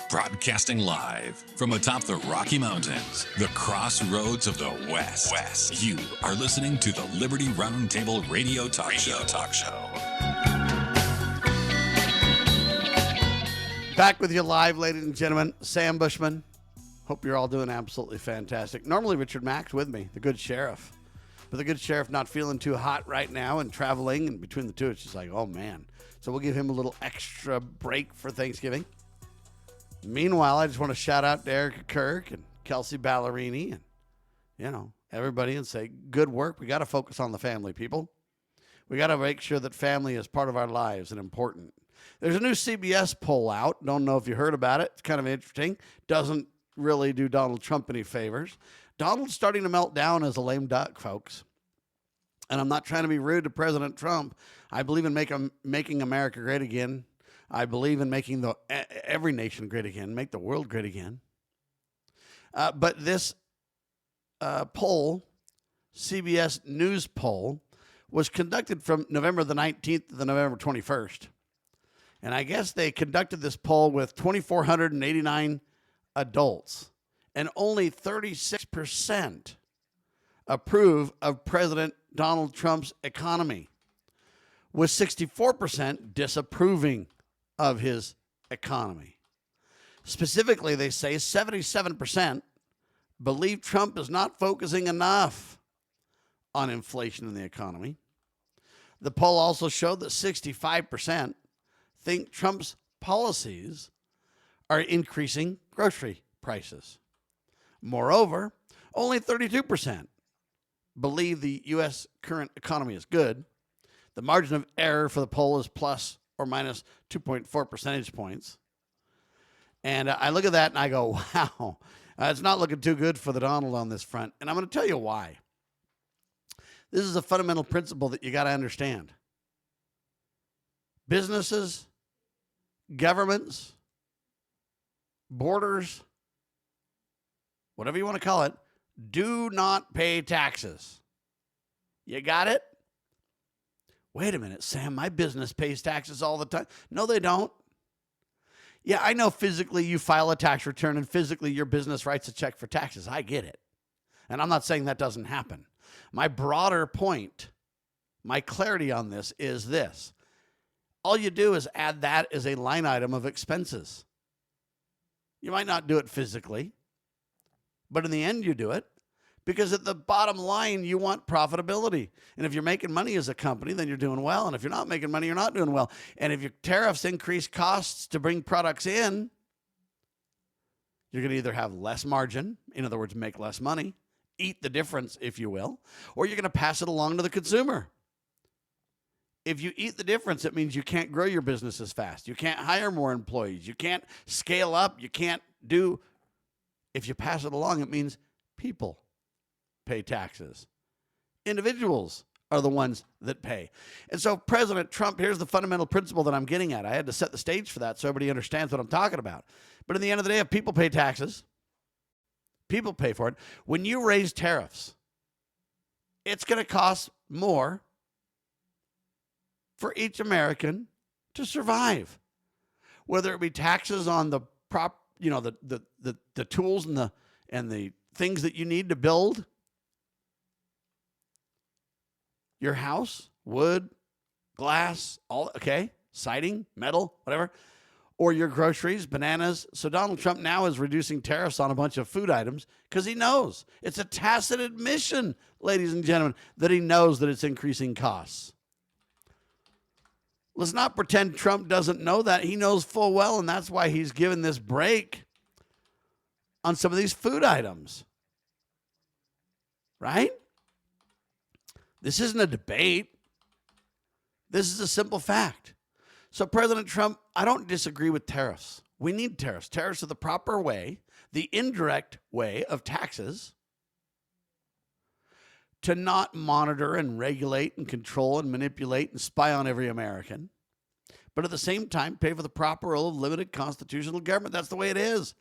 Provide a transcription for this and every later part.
Broadcasting live from atop the Rocky Mountains, the crossroads of the West. You are listening to the Liberty RoundTable Radio Talk Show. Back with you live, ladies and gentlemen. Sam Bushman. Hope you're all doing absolutely fantastic. Normally Richard Mack's with me, the good sheriff. But the good sheriff not feeling too hot right now and traveling, and between the two, it's just like, oh man. So we'll give him a little extra break for Thanksgiving. Meanwhile, I just want to shout out to Erica Kirk and Kelsey Ballerini and, everybody and say, good work. We got to focus on the family, people. We got to make sure that family is part of our lives and important. There's a new CBS poll out. Don't know if you heard about it. It's kind of interesting. Doesn't really do Donald Trump any favors. Donald's starting to melt down as a lame duck, folks. And I'm not trying to be rude to President Trump. I believe in making America great again. I believe in making every nation great again, make the world great again. But this poll, CBS News poll, was conducted from November the 19th to the November 21st. And I guess they conducted this poll with 2,489 adults. And only 36% approve of President Donald Trump's economy, with 64% disapproving of his economy. Specifically, they say 77% believe Trump is not focusing enough on inflation in the economy. The poll also showed that 65% think Trump's policies are increasing grocery prices. Moreover, only 32% believe the U.S. current economy is good. The margin of error for the poll is plus or minus 2.4 percentage points. And I look at that and I go, wow, it's not looking too good for the Donald on this front. And I'm going to tell you why. This is a fundamental principle that you got to understand. Businesses, governments, borders, whatever you want to call it, do not pay taxes. You got it? Wait a minute, Sam, my business pays taxes all the time. No, they don't. Yeah, I know physically you file a tax return and physically your business writes a check for taxes. I get it. And I'm not saying that doesn't happen. My broader point, my clarity on this is this. All you do is add that as a line item of expenses. You might not do it physically, but in the end you do it. Because at the bottom line, you want profitability. And if you're making money as a company, then you're doing well. And if you're not making money, you're not doing well. And if your tariffs increase costs to bring products in, you're going to either have less margin, in other words, make less money, eat the difference, if you will, or you're going to pass it along to the consumer. If you eat the difference, it means you can't grow your business as fast. You can't hire more employees. You can't scale up. You can't do. If you pass it along, it means people pay taxes. Individuals are the ones that pay. And so President Trump, here's the fundamental principle that I'm getting at. I had to set the stage for that so everybody understands what I'm talking about. But in the end of the day, if people pay taxes, people pay for it. When you raise tariffs, it's going to cost more for each American to survive. Whether it be taxes on the the tools and the things that you need to build your house, wood, glass, siding, metal, whatever, or your groceries, bananas. So Donald Trump now is reducing tariffs on a bunch of food items because he knows. It's a tacit admission, ladies and gentlemen, that he knows that it's increasing costs. Let's not pretend Trump doesn't know that. He knows full well, and that's why he's given this break on some of these food items. Right? This isn't a debate. This is a simple fact. So President Trump, I don't disagree with tariffs. We need tariffs. Tariffs are the proper way, the indirect way of taxes to not monitor and regulate and control and manipulate and spy on every American, but at the same time pay for the proper role of limited constitutional government. That's the way it is.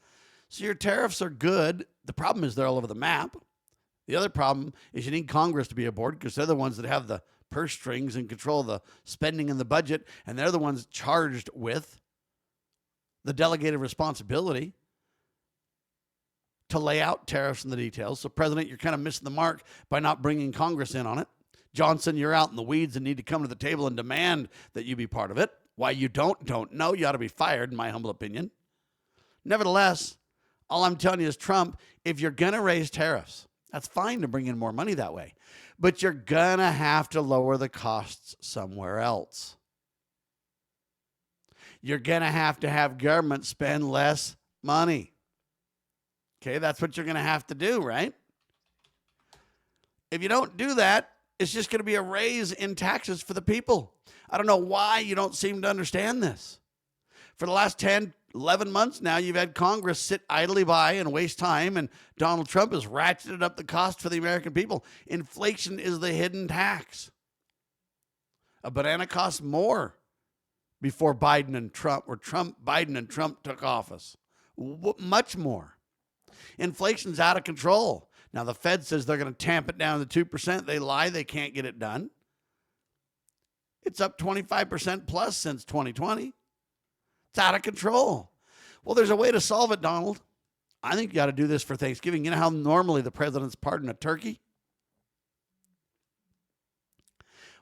So your tariffs are good. The problem is they're all over the map. The other problem is you need Congress to be aboard because they're the ones that have the purse strings and control the spending and the budget, and they're the ones charged with the delegated responsibility to lay out tariffs and the details. So, President, you're kind of missing the mark by not bringing Congress in on it. Johnson, you're out in the weeds and need to come to the table and demand that you be part of it. Why you don't know. You ought to be fired, in my humble opinion. Nevertheless, all I'm telling you is, Trump, if you're going to raise tariffs, that's fine to bring in more money that way. But you're going to have to lower the costs somewhere else. You're going to have government spend less money. Okay, that's what you're going to have to do, right? If you don't do that, it's just going to be a raise in taxes for the people. I don't know why you don't seem to understand this. For the last 10, 11 months now, you've had Congress sit idly by and waste time, and Donald Trump has ratcheted up the cost for the American people. Inflation is the hidden tax. A banana cost more before Biden and Trump, or Biden and Trump took office. Much more. Inflation's out of control. Now, the Fed says they're going to tamp it down to 2%. They lie. They can't get it done. It's up 25% plus since 2020. It's out of control. Well, there's a way to solve it, Donald. I think you got to do this for Thanksgiving. You know how normally the president's pardon a turkey?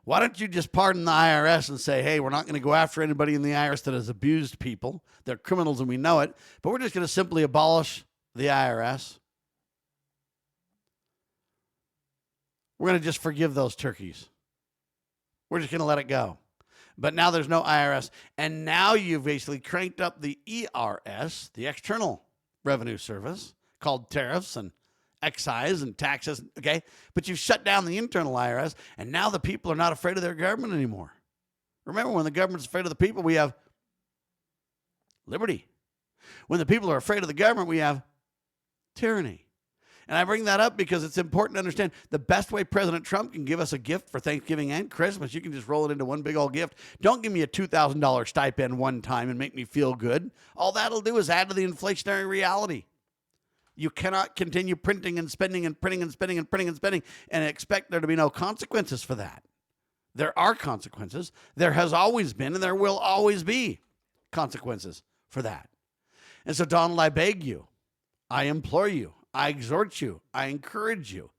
Why don't you just pardon the IRS and say, hey, we're not going to go after anybody in the IRS that has abused people. They're criminals and we know it. But we're just going to simply abolish the IRS. We're going to just forgive those turkeys. We're just going to let it go. But now there's no IRS. And now you've basically cranked up the ERS, the External Revenue Service, called Tariffs and excise and taxes, okay? But you've shut down the internal IRS, and now the people are not afraid of their government anymore. Remember, when the government's afraid of the people, we have liberty. When the people are afraid of the government, we have tyranny. And I bring that up because it's important to understand the best way President Trump can give us a gift for Thanksgiving and Christmas, you can just roll it into one big old gift. Don't give me a $2,000 stipend one time and make me feel good. All that'll do is add to the inflationary reality. You cannot continue printing and spending and printing and spending and printing and spending and expect there to be no consequences for that. There are consequences. There has always been, and there will always be consequences for that. And so, Donald, I beg you, I implore you, I exhort you, I encourage you,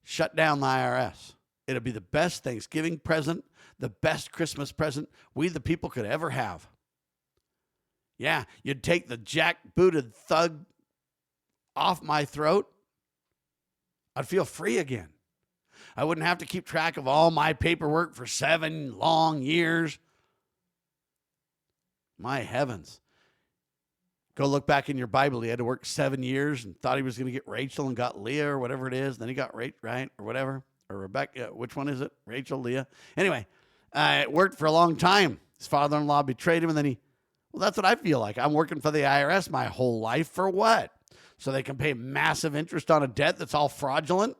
shut down the IRS. It'll be the best Thanksgiving present, the best Christmas present we the people could ever have. Yeah, you'd take the jackbooted thug off my throat. I'd feel free again. I wouldn't have to keep track of all my paperwork for 7 long years. My heavens. Go look back in your Bible. He had to work 7 years and thought he was going to get Rachel and got Leah or whatever it is. Then he got right or whatever. Or Rebecca. Which one is it? Rachel, Leah. Anyway, it worked for a long time. His father-in-law betrayed him, and then well, that's what I feel like. I'm working for the IRS my whole life for what? So they can pay massive interest on a debt that's all fraudulent?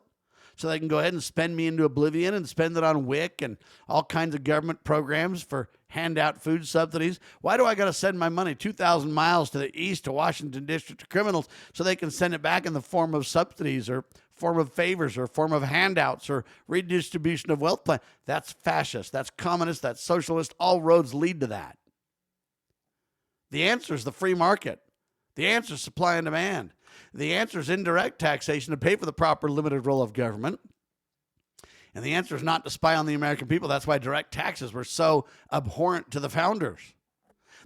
So they can go ahead and spend me into oblivion and spend it on WIC and all kinds of government programs for handout food subsidies? Why do I got to send my money 2,000 miles to the east to Washington District to criminals so they can send it back in the form of subsidies or form of favors or form of handouts or redistribution of wealth plan? That's fascist. That's communist. That's socialist. All roads lead to that. The answer is the free market. The answer is supply and demand. The answer is indirect taxation to pay for the proper limited role of government. And the answer is not to spy on the American people. That's why direct taxes were so abhorrent to the founders.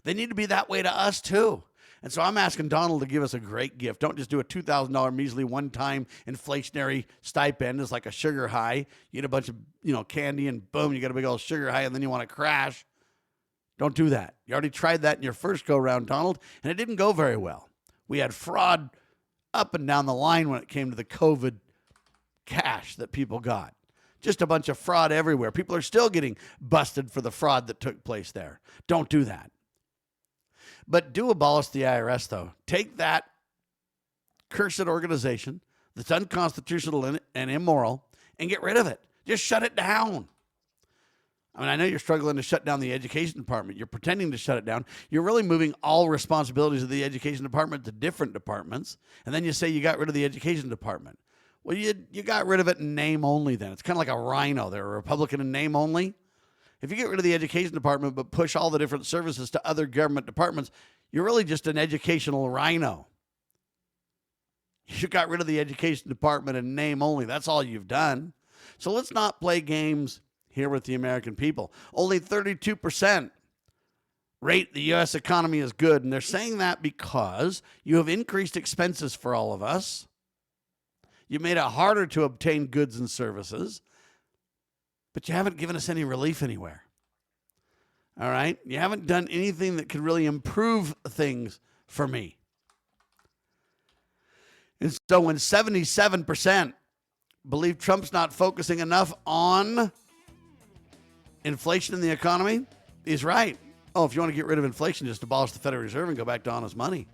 They need to be that way to us too. And so I'm asking Donald to give us a great gift. Don't just do a $2,000 measly one-time inflationary stipend. It's like a sugar high. You get a bunch of candy and boom, you got a big old sugar high and then you want to crash. Don't do that. You already tried that in your first go-round, Donald, and it didn't go very well. We had fraud up and down the line when it came to the COVID cash that people got. Just a bunch of fraud everywhere. People are still getting busted for the fraud that took place there. Don't do that. But do abolish the IRS, though. Take that cursed organization that's unconstitutional and immoral and get rid of it. Just shut it down. I mean, I know you're struggling to shut down the education department. You're pretending to shut it down. You're really moving all responsibilities of the education department to different departments. And then you say you got rid of the education department. Well, you got rid of it in name only then. It's kind of like a rhino. They're a Republican in name only. If you get rid of the education department but push all the different services to other government departments, You're really just an educational rhino. You got rid of the education department in name only. That's all you've done. So let's not play games here with the American people. Only 32% rate the U.S. economy as good. And they're saying that because you have increased expenses for all of us. You made it harder to obtain goods and services. But you haven't given us any relief anywhere. All right? You haven't done anything that could really improve things for me. And so when 77% believe Trump's not focusing enough on inflation in the economy, he's right. Oh, if you want to get rid of inflation, just abolish the Federal Reserve and go back to honest money.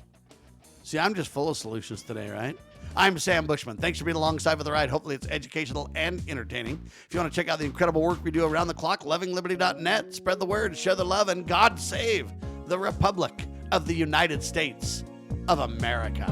See, I'm just full of solutions today, right? I'm Sam Bushman. Thanks for being alongside for the ride. Hopefully it's educational and entertaining. If you want to check out the incredible work we do around the clock, lovingliberty.net. Spread the word, share the love, and God save the Republic of the United States of America.